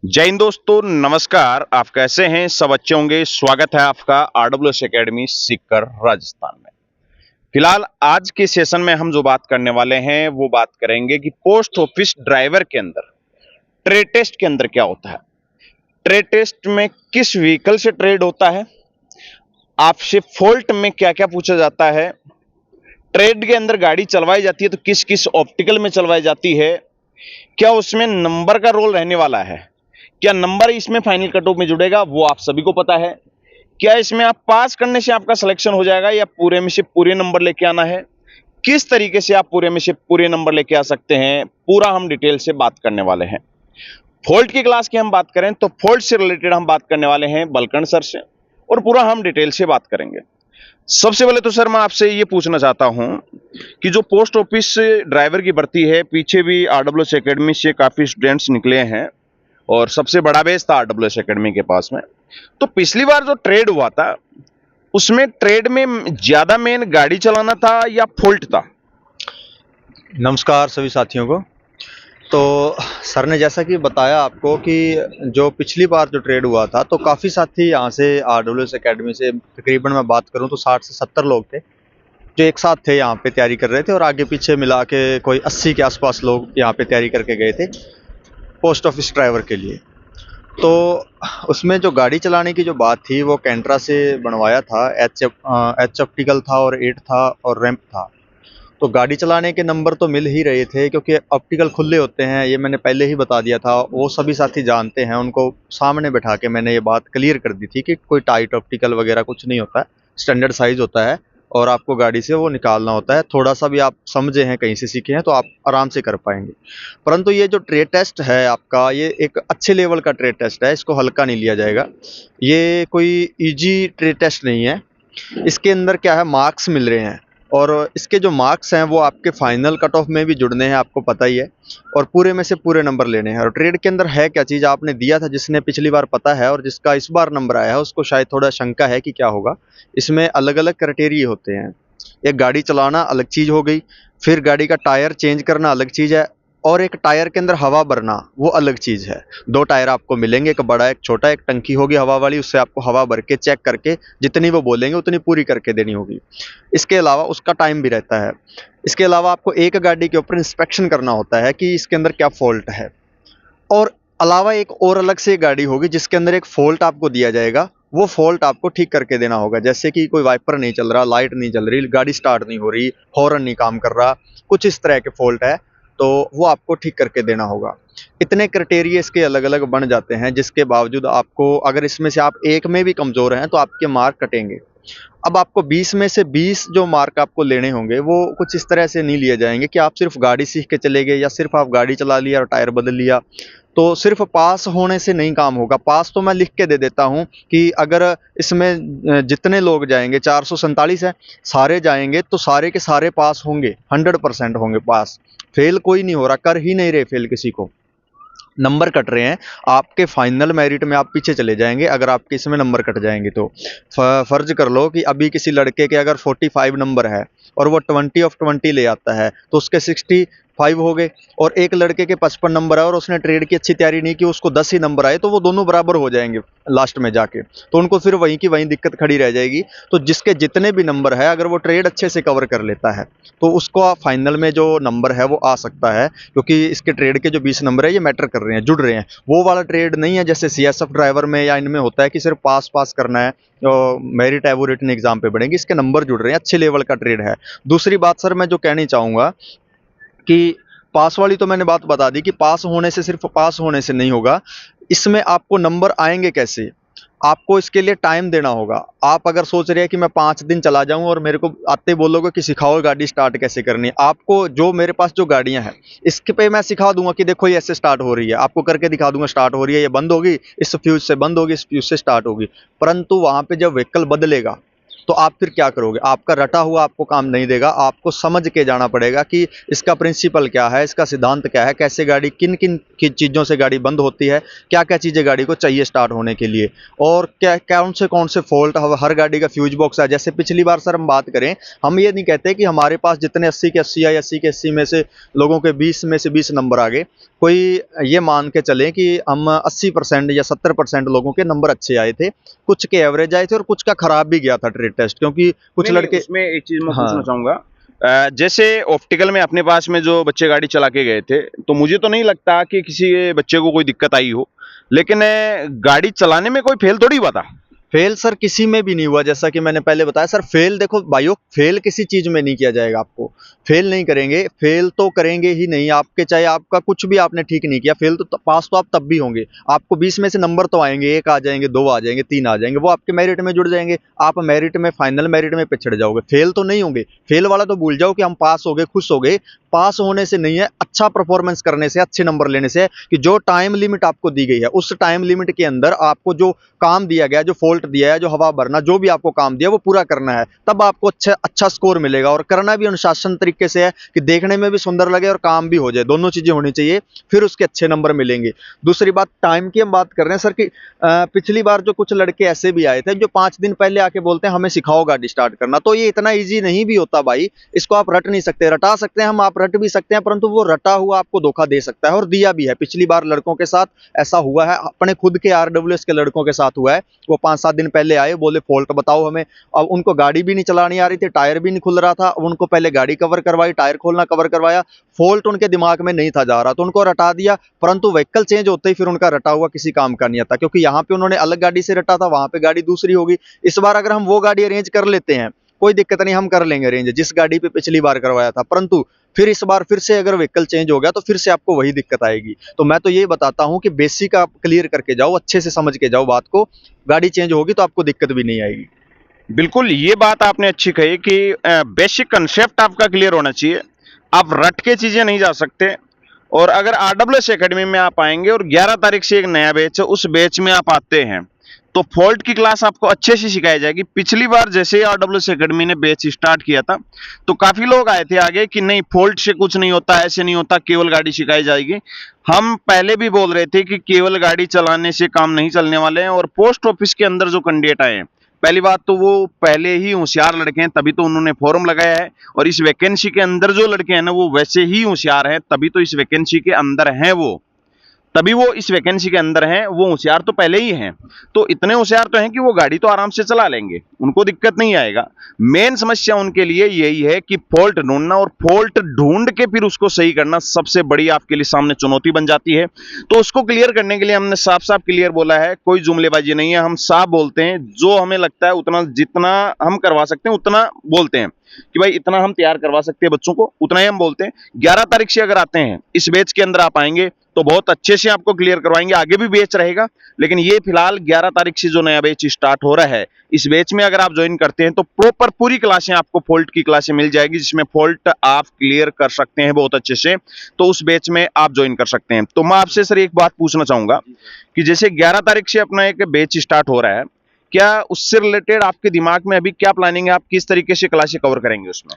जय हिंद दोस्तों, नमस्कार। आप कैसे हैं? सब अच्छे होंगे। स्वागत है आपका आरडब्ल्यूएस एकेडमी सीकर राजस्थान में। फिलहाल आज के सेशन में हम जो बात करने वाले हैं वो बात करेंगे कि पोस्ट ऑफिस ड्राइवर के अंदर ट्रेड टेस्ट के अंदर क्या होता है, ट्रेड टेस्ट में किस व्हीकल से ट्रेड होता है, आपसे फॉल्ट में क्या क्या पूछा जाता है, ट्रेड के अंदर गाड़ी चलवाई जाती है तो किस किस ऑप्टिकल में चलवाई जाती है, क्या उसमें नंबर का रोल रहने वाला है, क्या नंबर इसमें फाइनल कट ऑफ में जुड़ेगा वो आप सभी को पता है, क्या इसमें आप पास करने से आपका सिलेक्शन हो जाएगा या पूरे में से पूरे नंबर लेके आना है, किस तरीके से आप पूरे में से पूरे नंबर लेके आ सकते हैं, पूरा हम डिटेल से बात करने वाले हैं। फॉल्ट की क्लास की हम बात करें तो फॉल्ट से रिलेटेड हम बात करने वाले हैं बलकर्ण सर से और पूरा हम डिटेल से बात करेंगे। सबसे पहले तो सर मैं आपसे ये पूछना चाहता हूं कि जो पोस्ट ऑफिस ड्राइवर की भर्ती है, पीछे भी आरडब्ल्यूएस एकेडमी से काफी स्टूडेंट्स निकले हैं और सबसे बड़ा बेस था आरडब्ल्यूएस एकेडमी के पास में। तो पिछली बार जो ट्रेड हुआ था उसमें ट्रेड में ज्यादा मेन गाड़ी चलाना था या फॉल्ट था? नमस्कार सभी साथियों को। तो सर ने जैसा कि बताया आपको कि जो पिछली बार जो ट्रेड हुआ था तो काफ़ी साथी यहाँ से आरडब्ल्यूएस एकेडमी से तकरीबन मैं बात करूँ तो 60 से 70 लोग थे जो एक साथ थे, यहाँ पे तैयारी कर रहे थे और आगे पीछे मिला के कोई 80 के आसपास लोग यहाँ पे तैयारी करके गए थे पोस्ट ऑफिस ड्राइवर के लिए। तो उसमें जो गाड़ी चलाने की जो बात थी वो कैंट्रा से बनवाया था, एच ऑप्टिकल था और 8 था और रैंप था। तो गाड़ी चलाने के नंबर तो मिल ही रहे थे क्योंकि ऑप्टिकल खुले होते हैं, ये मैंने पहले ही बता दिया था। वो सभी साथी जानते हैं, उनको सामने बैठा के मैंने ये बात क्लियर कर दी थी कि कोई टाइट ऑप्टिकल वगैरह कुछ नहीं होता है, स्टैंडर्ड साइज होता है और आपको गाड़ी से वो निकालना होता है। थोड़ा सा भी आप समझे हैं, कहीं से सीखे हैं तो आप आराम से कर पाएंगे। परंतु ये जो ट्रेड टेस्ट है आपका, ये एक अच्छे लेवल का ट्रेड टेस्ट है, इसको हल्का नहीं लिया जाएगा। ये कोई ईजी ट्रेड टेस्ट नहीं है। इसके अंदर क्या है, मार्क्स मिल रहे हैं और इसके जो मार्क्स हैं वो आपके फाइनल कट ऑफ में भी जुड़ने हैं, आपको पता ही है, और पूरे में से पूरे नंबर लेने हैं। और ट्रेड के अंदर है क्या चीज़ आपने दिया था, जिसने पिछली बार पता है और जिसका इस बार नंबर आया है उसको शायद थोड़ा शंका है कि क्या होगा। इसमें अलग अलग क्राइटेरिया होते हैं। एक गाड़ी चलाना अलग चीज़ हो गई, फिर गाड़ी का टायर चेंज करना अलग चीज़ है, और एक टायर के अंदर हवा भरना वो अलग चीज़ है। 2 टायर आपको मिलेंगे, एक बड़ा एक छोटा, एक टंकी होगी हवा वाली, उससे आपको हवा भर के चेक करके जितनी वो बोलेंगे उतनी पूरी करके देनी होगी। इसके अलावा उसका टाइम भी रहता है। इसके अलावा आपको एक गाड़ी के ऊपर इंस्पेक्शन करना होता है कि इसके अंदर क्या फॉल्ट है, और अलावा एक और अलग से गाड़ी होगी जिसके अंदर एक फॉल्ट आपको दिया जाएगा, वो फॉल्ट आपको ठीक करके देना होगा। जैसे कि कोई वाइपर नहीं चल रहा, लाइट नहीं चल रही, गाड़ी स्टार्ट नहीं हो रही, हॉर्न नहीं काम कर रहा, कुछ इस तरह के फॉल्ट है तो वो आपको ठीक करके देना होगा। इतने क्राइटेरिया इसके अलग अलग बन जाते हैं, जिसके बावजूद आपको अगर इसमें से आप एक में भी कमज़ोर हैं तो आपके मार्क कटेंगे। अब आपको 20 में से 20 जो मार्क आपको लेने होंगे वो कुछ इस तरह से नहीं लिए जाएंगे कि आप सिर्फ गाड़ी सीख के चले गए या सिर्फ आप गाड़ी चला लिया और टायर बदल लिया। तो सिर्फ पास होने से नहीं काम होगा। पास तो मैं लिख के दे देता हूँ कि अगर इसमें जितने लोग जाएंगे, 447 है, सारे जाएंगे तो सारे के सारे पास होंगे, 100% होंगे पास। फेल कोई नहीं हो रहा, कर ही नहीं रहे फेल किसी को। नंबर कट रहे हैं, आपके फाइनल मेरिट में आप पीछे चले जाएंगे अगर आपके इसमें नंबर कट जाएंगे तो। फर्ज कर लो कि अभी किसी लड़के के अगर 45 नंबर है और वो 20 ऑफ 20 ले आता है तो उसके 65 हो गए, और एक लड़के के 55 नंबर है और उसने ट्रेड की अच्छी तैयारी नहीं की, उसको 10 ही नंबर आए, तो वो दोनों बराबर हो जाएंगे लास्ट में जाके। तो उनको फिर वहीं की वहीं दिक्कत खड़ी रह जाएगी। तो जिसके जितने भी नंबर है, अगर वो ट्रेड अच्छे से कवर कर लेता है तो उसको फाइनल में जो नंबर है वो आ सकता है, क्योंकि इसके ट्रेड के जो 20 नंबर है ये मैटर कर रहे हैं, जुड़ रहे हैं। वो वाला ट्रेड नहीं है जैसे सीएसएफ ड्राइवर में या इनमें होता है कि सिर्फ पास पास करना है, मेरिट है वो रिटन एग्जाम पे बढ़ेंगे। इसके नंबर जुड़ रहे हैं, अच्छे लेवल का ट्रेड है। दूसरी बात सर मैं जो कहनी चाहूँगा कि पास वाली तो मैंने बात बता दी कि पास होने से, सिर्फ पास होने से नहीं होगा। इसमें आपको नंबर आएंगे कैसे, आपको इसके लिए टाइम देना होगा। आप अगर सोच रहे हैं कि मैं 5 दिन चला जाऊं और मेरे को आते बोलोगे कि सिखाओ गाड़ी स्टार्ट कैसे करनी है, आपको जो मेरे पास जो गाड़ियां हैं इसके पे मैं सिखा दूंगा कि देखो ये ऐसे स्टार्ट हो रही है, आपको करके दिखा दूंगा स्टार्ट हो रही है, ये बंद होगी, इस फ्यूज से बंद होगी, इस फ्यूज से स्टार्ट होगी। परंतु वहां पे जब व्हीकल बदलेगा तो आप फिर क्या करोगे, आपका रटा हुआ आपको काम नहीं देगा। आपको समझ के जाना पड़ेगा कि इसका प्रिंसिपल क्या है, इसका सिद्धांत क्या है, कैसे गाड़ी, किन किन की चीज़ों से गाड़ी बंद होती है, क्या क्या चीज़ें गाड़ी को चाहिए स्टार्ट होने के लिए, और क्या कौन से फॉल्ट हर गाड़ी का फ्यूज बॉक्स है। जैसे पिछली बार सर हम बात करें, हम ये नहीं कहते कि हमारे पास जितने 80 के 80 या 80 के 80 में से लोगों के 20 में से 20 नंबर आ गए, कोई ये मान के चलें कि हम 80% या 70% लोगों के नंबर अच्छे आए थे, कुछ के एवरेज आए थे और कुछ का खराब भी गया था ट्रेड टेस्ट, क्योंकि कुछ नहीं, लड़के। उसमें एक चीज मैं पूछना हाँ। चाहूंगा। जैसे ऑप्टिकल में अपने पास में जो बच्चे गाड़ी चला के गए थे, तो मुझे तो नहीं लगता कि किसी बच्चे को कोई दिक्कत आई हो, लेकिन गाड़ी चलाने में कोई फेल थोड़ी हुआ था। फेल सर किसी में भी नहीं हुआ, जैसा कि मैंने पहले बताया सर। फेल देखो भाइयों, फेल किसी चीज में नहीं किया जाएगा। आपको फेल नहीं करेंगे, फेल तो करेंगे ही नहीं आपके, चाहे आपका कुछ भी आपने ठीक नहीं किया, फेल तो पास तो आप तब भी होंगे। आपको 20 में से नंबर तो आएंगे, 1 आ जाएंगे, 2 आ जाएंगे, 3 आ जाएंगे, वो आपके मेरिट में जुड़ जाएंगे। आप मेरिट में, फाइनल मेरिट में पिछड़ जाओगे, फेल तो नहीं होंगे। फेल वाला तो भूल जाओ कि हम पास हो गए, खुश हो गए। पास होने से नहीं है, अच्छा परफॉर्मेंस करने से, अच्छे नंबर लेने से है कि जो टाइम लिमिट आपको दी गई है, उस टाइम लिमिट के अंदर आपको जो काम दिया गया, जो फॉल्ट दिया है, जो हवा भरना, जो भी आपको काम दिया वो पूरा करना है। तब आपको अच्छा अच्छा स्कोर मिलेगा। और करना भी अनुशासन तरीके से है कि देखने में भी सुंदर लगे और काम भी हो जाए, दोनों चीजें होनी चाहिए, फिर उसके अच्छे नंबर मिलेंगे। दूसरी बात, टाइम की हम बात कर रहे हैं सर कि पिछली बार जो कुछ लड़के ऐसे भी आए थे जो 5 दिन पहले आके बोलते हैं हमें सिखाओ गाड़ी स्टार्ट करना, तो ये इतना ईजी नहीं भी होता भाई। इसको आप रट नहीं सकते, रटा सकते हैं हम, आप रट भी सकते हैं, परंतु वो रटा हुआ आपको धोखा दे सकता है, और दिया भी है। पिछली बार लड़कों के साथ ऐसा हुआ है, अपने खुद के आरडब्ल्यूएस के लड़कों के साथ हुआ है। वो 5-7 दिन पहले आए, बोले फॉल्ट बताओ हमें। अब उनको गाड़ी भी नहीं चलानी आ रही थी, टायर भी नहीं खुल रहा था। अब उनको पहले गाड़ी कवर करवाई, टायर खोलना कवर करवाया, फॉल्ट उनके दिमाग में नहीं था जा रहा, तो उनको रटा दिया। परंतु व्हीकल चेंज होते ही फिर उनका रटा हुआ किसी काम का नहीं आता, क्योंकि यहाँ पे उन्होंने अलग गाड़ी से रटा था, वहां पे गाड़ी दूसरी होगी। इस बार अगर हम वो गाड़ी अरेंज कर लेते हैं, कोई दिक्कत नहीं, हम कर लेंगे अरेंज जिस गाड़ी पे पिछली बार करवाया था। परंतु फिर इस बार फिर से अगर व्हीकल चेंज हो गया तो फिर से आपको वही दिक्कत आएगी। तो मैं तो ये बताता हूं कि बेसिक आप क्लियर करके जाओ, अच्छे से समझ के जाओ बात को। गाड़ी चेंज होगी तो आपको दिक्कत भी नहीं आएगी। बिल्कुल, ये बात आपने अच्छी कही कि बेसिक कंसेप्ट आपका क्लियर होना चाहिए। आप रट के चीजें नहीं जा सकते। और अगर आरडब्ल्यूएस एकेडमी में आप आएंगे और 11 तारीख से एक नया बैच है, उस बैच में आप आते हैं, तो फॉल्ट की क्लास आपको अच्छे से सिखाई जाएगी। पिछली बार जैसे ही आरडब्ल्यूएस एकेडमी ने बैच स्टार्ट किया था, तो काफी लोग आए थे आगे कि नहीं फॉल्ट से कुछ नहीं होता, ऐसे नहीं होता, केवल गाड़ी सिखाई जाएगी। हम पहले भी बोल रहे थे कि केवल गाड़ी चलाने से काम नहीं चलने वाले हैं। और पोस्ट ऑफिस के अंदर जो कैंडिडेट आए हैं, पहली बात तो वो पहले ही होशियार लड़के हैं, तभी तो उन्होंने फॉर्म लगाया है। और इस वैकेंसी के अंदर जो लड़के हैं ना, वो वैसे ही होशियार हैं, तभी तो इस वैकेंसी के अंदर हैं वो, तभी वो इस वैकेंसी के अंदर हैं। वो होशियार तो पहले ही हैं, तो इतने होशियार तो हैं कि वो गाड़ी तो आराम से चला लेंगे, उनको दिक्कत नहीं आएगा। मेन समस्या उनके लिए यही है कि फॉल्ट ढूंढना, और फॉल्ट ढूंढ के फिर उसको सही करना सबसे बड़ी आपके लिए सामने चुनौती बन जाती है। तो उसको क्लियर करने के लिए हमने साफ साफ क्लियर बोला है, कोई जुमलेबाजी नहीं है। हम साफ बोलते हैं, जो हमें लगता है उतना, जितना हम करवा सकते हैं उतना बोलते हैं कि भाई इतना हम तैयार करवा सकते हैं बच्चों को, उतना ही हम बोलते हैं। 11 तारीख से अगर आते हैं, इस बैच के अंदर आप आएंगे तो बहुत अच्छे से आपको क्लियर करवाएंगे। आगे भी बैच रहेगा, लेकिन ये फिलहाल 11 तारीख से जो नया बैच स्टार्ट हो रहा है, इस बैच में अगर आप ज्वाइन करते हैं तो प्रॉपर पूरी क्लासें आपको, फॉल्ट की क्लासें मिल जाएगी, जिसमें फॉल्ट आप क्लियर कर सकते हैं बहुत अच्छे से। तो उस बैच में आप ज्वाइन कर सकते हैं। तो मैं आपसे सर एक बात पूछना चाहूंगा कि जैसे 11 तारीख से अपना एक बैच स्टार्ट हो रहा है, क्या उससे रिलेटेड आपके दिमाग में अभी क्या प्लानिंग है? आप किस तरीके से क्लासें कवर करेंगे उसमें?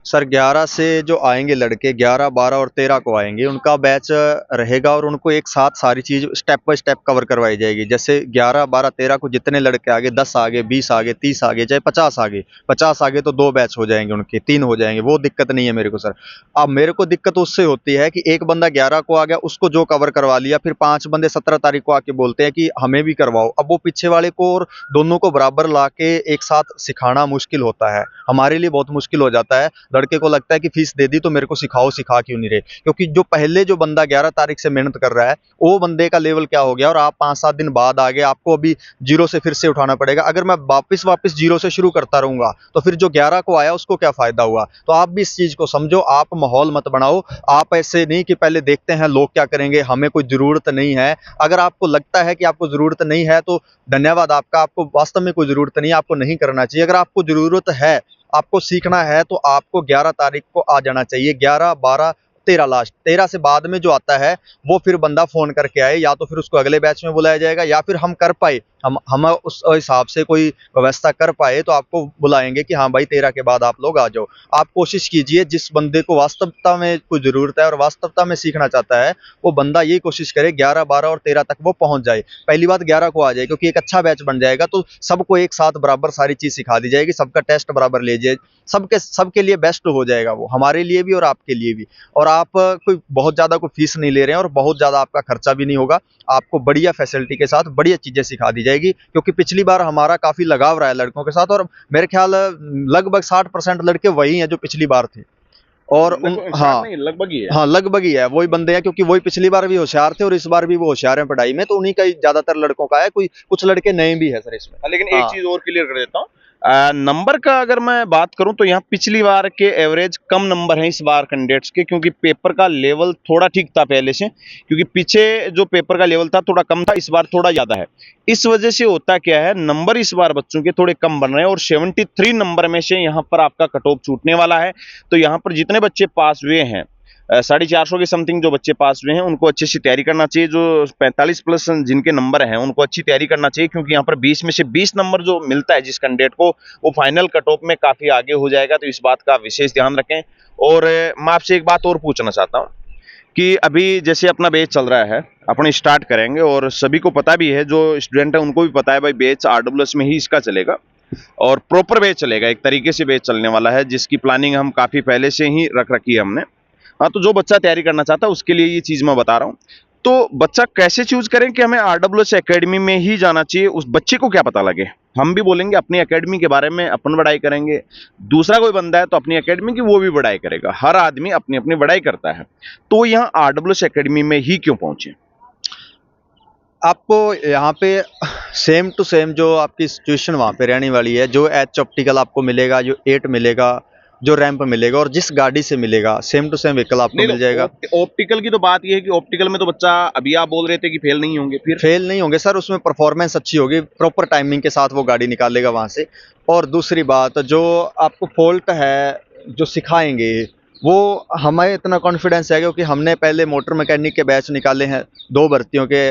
सर 11 से जो आएंगे लड़के, 11, 12 और 13 को आएंगे, उनका बैच रहेगा और उनको एक साथ सारी चीज स्टेप बाय स्टेप कवर करवाई जाएगी। जैसे 11, 12, 13 को जितने लड़के आगे, 10 आगे, 20 आगे, 30 आगे, चाहे 50 आगे, 50 आगे तो 2 बैच हो जाएंगे उनके, 3 हो जाएंगे, वो दिक्कत नहीं है मेरे को सर। अब मेरे को दिक्कत उससे होती है कि एक बंदा 11 को आ गया, उसको जो कवर करवा लिया, फिर 5 बंदे 17 तारीख को आके बोलते हैं कि हमें भी करवाओ। अब वो पीछे वाले को और दोनों को बराबर ला के एक साथ सिखाना मुश्किल होता है, हमारे लिए बहुत मुश्किल हो जाता है। लड़के को लगता है कि फीस दे दी तो मेरे को सिखाओ, सिखा क्यों नहीं रहे, क्योंकि जो पहले जो बंदा 11 तारीख से मेहनत कर रहा है, वो बंदे का लेवल क्या हो गया, और आप 5-7 दिन बाद आ गए, आपको अभी जीरो से फिर से उठाना पड़ेगा। अगर मैं वापस जीरो से शुरू करता रहूंगा तो फिर जो 11 को आया उसको क्या फायदा हुआ। तो आप भी इस चीज को समझो, आप माहौल मत बनाओ। आप ऐसे नहीं कि पहले देखते हैं लोग क्या करेंगे, हमें कोई जरूरत नहीं है। अगर आपको लगता है कि आपको जरूरत नहीं है तो धन्यवाद आपका, आपको वास्तव में कोई जरूरत नहीं है, आपको नहीं करना चाहिए। अगर आपको जरूरत है, आपको सीखना है, तो आपको 11 तारीख को आ जाना चाहिए। 11, 12, 13 लास्ट, 13 से बाद में जो आता है वो फिर बंदा फोन करके आए, या तो फिर उसको अगले बैच में बुलाया जाएगा, या फिर हम कर पाए हम उस हिसाब से कोई व्यवस्था कर पाए तो आपको बुलाएंगे कि हाँ भाई 13 के बाद आप लोग आ जाओ। आप कोशिश कीजिए, जिस बंदे को वास्तविकता में कोई ज़रूरत है और वास्तविकता में सीखना चाहता है, वो बंदा ये कोशिश करे 11, 12 और 13 तक वो पहुँच जाए। पहली बात 11 को आ जाए, क्योंकि एक अच्छा बैच बन जाएगा तो सबको एक साथ बराबर सारी चीज़ सिखा दी जाएगी, सबका टेस्ट बराबर ले जाए, सबके लिए बेस्ट हो जाएगा वो, हमारे लिए भी और आपके लिए भी। और आप कोई बहुत ज़्यादा कोई फीस नहीं ले रहे हैं और बहुत ज़्यादा आपका खर्चा भी नहीं होगा। आपको बढ़िया फैसिलिटी के साथ बढ़िया चीज़ें सिखा दी जाएगी, क्योंकि पिछली बार हमारा काफ़ी लगाव रहा है लड़कों के साथ, और मेरे ख्याल लगभग 60% लड़के वही हैं जो पिछली बार थे। और हाँ नहीं, लगभग ही है। हाँ, लगभग ही है, वही बंदे हैं, क्योंकि वही पिछली बार भी होशियार थे और इस बार भी वो होशियार हैं पढ़ाई में, तो उन्हीं का ही ज़्यादातर लड़कों का है, कोई कुछ लड़के नए भी है सर इसमें। लेकिन एक हाँ। चीज और क्लियर कर देता हूँ। नंबर का अगर मैं बात करूं तो यहाँ पिछली बार के एवरेज कम नंबर हैं इस बार कैंडिडेट्स के, क्योंकि पेपर का लेवल थोड़ा ठीक था पहले से, क्योंकि पीछे जो पेपर का लेवल था थोड़ा कम था, इस बार थोड़ा ज्यादा है। इस वजह से होता क्या है, नंबर इस बार बच्चों के थोड़े कम बन रहे हैं और 73 नंबर में से यहाँ पर आपका कट ऑफ छूटने वाला है। तो यहाँ पर जितने बच्चे पास हुए हैं, 450 के समथिंग जो बच्चे पास हुए हैं, उनको अच्छी सी तैयारी करना चाहिए। जो 45 प्लस जिनके नंबर हैं उनको अच्छी तैयारी करना चाहिए, क्योंकि यहाँ पर 20 में से 20 नंबर जो मिलता है जिस कैंडिडेट को, वो फाइनल कट ऑफ में काफी आगे हो जाएगा। तो इस बात का विशेष ध्यान रखें। और मैं आपसे एक बात और पूछना चाहता हूँ कि अभी जैसे अपना बैच चल रहा है, अपन स्टार्ट करेंगे और सभी को पता भी है, जो स्टूडेंट है उनको भी पता है भाई बैच RWS में ही इसका चलेगा और प्रॉपर बैच चलेगा, एक तरीके से बैच चलने वाला है, जिसकी प्लानिंग हम काफी पहले से ही रख रखी है हमने। हाँ, तो जो बच्चा तैयारी करना चाहता है उसके लिए ये चीज मैं बता रहा हूँ। तो बच्चा कैसे चूज करें कि हमें RWS एकेडमी में ही जाना चाहिए, उस बच्चे को क्या पता लगे। हम भी बोलेंगे अपनी एकेडमी के बारे में, अपन बढ़ाई करेंगे, दूसरा कोई बंदा है तो अपनी एकेडमी की वो भी बढ़ाई करेगा, हर आदमी अपनी अपनी बढ़ाई करता है। तो यहाँ RWS एकेडमी में ही क्यों पहुंचे? आपको यहाँ पे सेम टू सेम जो आपकी सिचुएशन वहाँ पे रहने वाली है, जो एच ऑप्टिकल आपको मिलेगा, जो 8 मिलेगा, जो रैंप मिलेगा और जिस गाड़ी से मिलेगा, सेम टू सेम व्हीकल आपको मिल जाएगा। ऑप्टिकल की तो बात ये है कि ऑप्टिकल में तो बच्चा, अभी आप बोल रहे थे कि फेल नहीं होंगे, फिर फेल नहीं होंगे सर, उसमें परफॉर्मेंस अच्छी होगी, प्रॉपर टाइमिंग के साथ वो गाड़ी निकालेगा वहाँ से। और दूसरी बात, जो आपको फॉल्ट है जो सिखाएंगे, वो हमें इतना कॉन्फिडेंस है क्योंकि हमने पहले मोटर मैकेनिक के बैच निकाले हैं 2 भर्तियों के,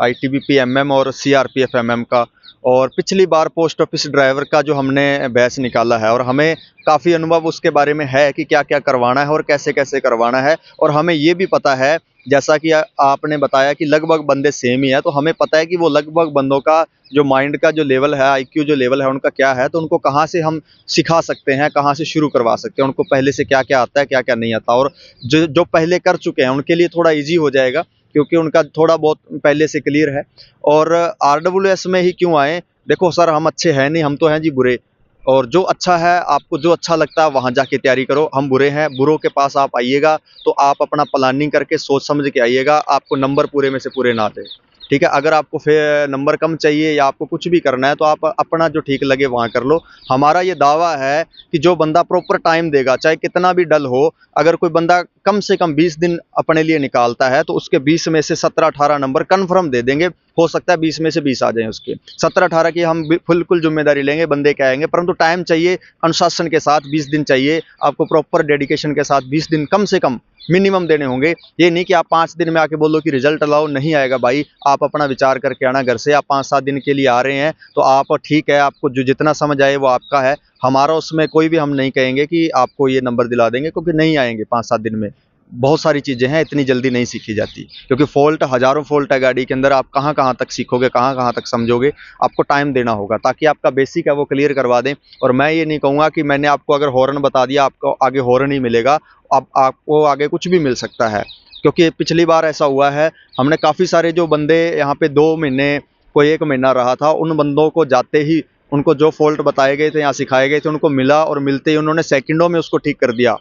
ITBP MM और CRPF MM का, और पिछली बार पोस्ट ऑफिस ड्राइवर का जो हमने बैच निकाला है, और हमें काफ़ी अनुभव उसके बारे में है कि क्या क्या करवाना है और कैसे कैसे करवाना है। और हमें ये भी पता है, जैसा कि आपने बताया कि लगभग बंदे सेम ही है, तो हमें पता है कि वो लगभग बंदों का जो माइंड का जो लेवल है, IQ जो लेवल है उनका क्या है, तो उनको कहाँ से हम सिखा सकते हैं, कहाँ से शुरू करवा सकते हैं, उनको पहले से क्या क्या आता है, क्या क्या नहीं आता। और जो जो पहले कर चुके हैं उनके लिए थोड़ा ईजी हो जाएगा, क्योंकि उनका थोड़ा बहुत पहले से क्लियर है। और RWS में ही क्यों आए, देखो सर हम अच्छे हैं नहीं, हम तो हैं जी बुरे। और जो अच्छा है, आपको जो अच्छा लगता है वहाँ जाके तैयारी करो। हम बुरे हैं, बुरों के पास आप आइएगा तो आप अपना प्लानिंग करके सोच समझ के आइएगा, आपको नंबर पूरे में से पूरे ना दे, ठीक है। अगर आपको फिर नंबर कम चाहिए या आपको कुछ भी करना है तो आप अपना जो ठीक लगे वहाँ कर लो। हमारा ये दावा है कि जो बंदा प्रॉपर टाइम देगा, चाहे कितना भी डल हो, अगर कोई बंदा कम से कम 20 दिन अपने लिए निकालता है तो उसके 20 में से 17-18 नंबर कन्फर्म दे देंगे। हो सकता है 20 में से 20 आ जाएं उसके, 17-18 की हम बिल्कुल जिम्मेदारी लेंगे, बंदे क्या आएंगे, परंतु टाइम चाहिए, अनुशासन के साथ 20 दिन चाहिए आपको, प्रॉपर डेडिकेशन के साथ 20 दिन कम से कम मिनिमम देने होंगे। ये नहीं कि आप 5 दिन में आके बोलो कि रिजल्ट लाओ, नहीं आएगा भाई। आप अपना विचार करके आना घर से, आप 5-7 दिन के लिए आ रहे हैं तो आप ठीक है, आपको जो जितना समझ आए वो आपका है, हमारा उसमें कोई भी हम नहीं कहेंगे कि आपको ये नंबर दिला देंगे, क्योंकि नहीं आएंगे 5-7 दिन में। बहुत सारी चीज़ें हैं, इतनी जल्दी नहीं सीखी जाती, क्योंकि फॉल्ट हज़ारों फॉल्ट है गाड़ी के अंदर, आप कहाँ कहाँ तक सीखोगे, कहाँ कहाँ तक समझोगे, आपको टाइम देना होगा ताकि आपका बेसिक है वो क्लियर करवा दें। और मैं ये नहीं कहूँगा कि मैंने आपको अगर हॉर्न बता दिया आपको आगे हॉर्न ही मिलेगा, अब आपको आगे कुछ भी मिल सकता है। क्योंकि पिछली बार ऐसा हुआ है, हमने काफ़ी सारे जो बंदे यहाँ पे 2 महीने, कोई 1 महीना रहा था, उन बंदों को जाते ही उनको जो फॉल्ट बताए गए थे या सिखाए गए थे उनको मिला, और मिलते ही उन्होंने सेकंडों में उसको ठीक कर दिया,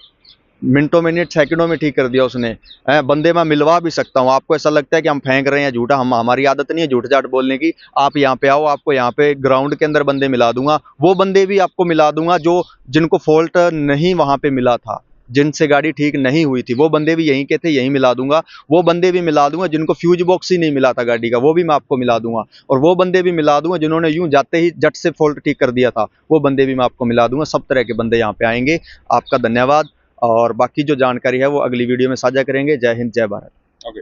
मिनटों मिनट सेकंडों में ठीक कर दिया उसने। बंदे मैं मिलवा भी सकता हूँ, आपको ऐसा लगता है कि हम फेंक रहे हैं झूठा, हमारी आदत नहीं है झूठ जाट बोलने की। आप यहाँ पे आओ, आपको यहाँ पे ग्राउंड के अंदर बंदे मिला दूंगा, वो बंदे भी आपको मिला दूंगा जो जिनको फॉल्ट नहीं वहाँ पे मिला था, जिनसे गाड़ी ठीक नहीं हुई थी, वो बंदे भी यहीं के थे, यहीं मिला दूंगा। वो बंदे भी मिला दूंगा जिनको फ्यूज बॉक्स ही नहीं मिला था गाड़ी का, वो भी मैं आपको मिला दूंगा। और वो बंदे भी मिला दूंगा जिन्होंने यूं जाते ही जट से फॉल्ट ठीक कर दिया था, वो बंदे भी मैं आपको मिला दूंगा। सब तरह के बंदे यहाँ पे आएंगे। आपका धन्यवाद, और बाकी जो जानकारी है वो अगली वीडियो में साझा करेंगे। जय हिंद, जय भारत। ओके।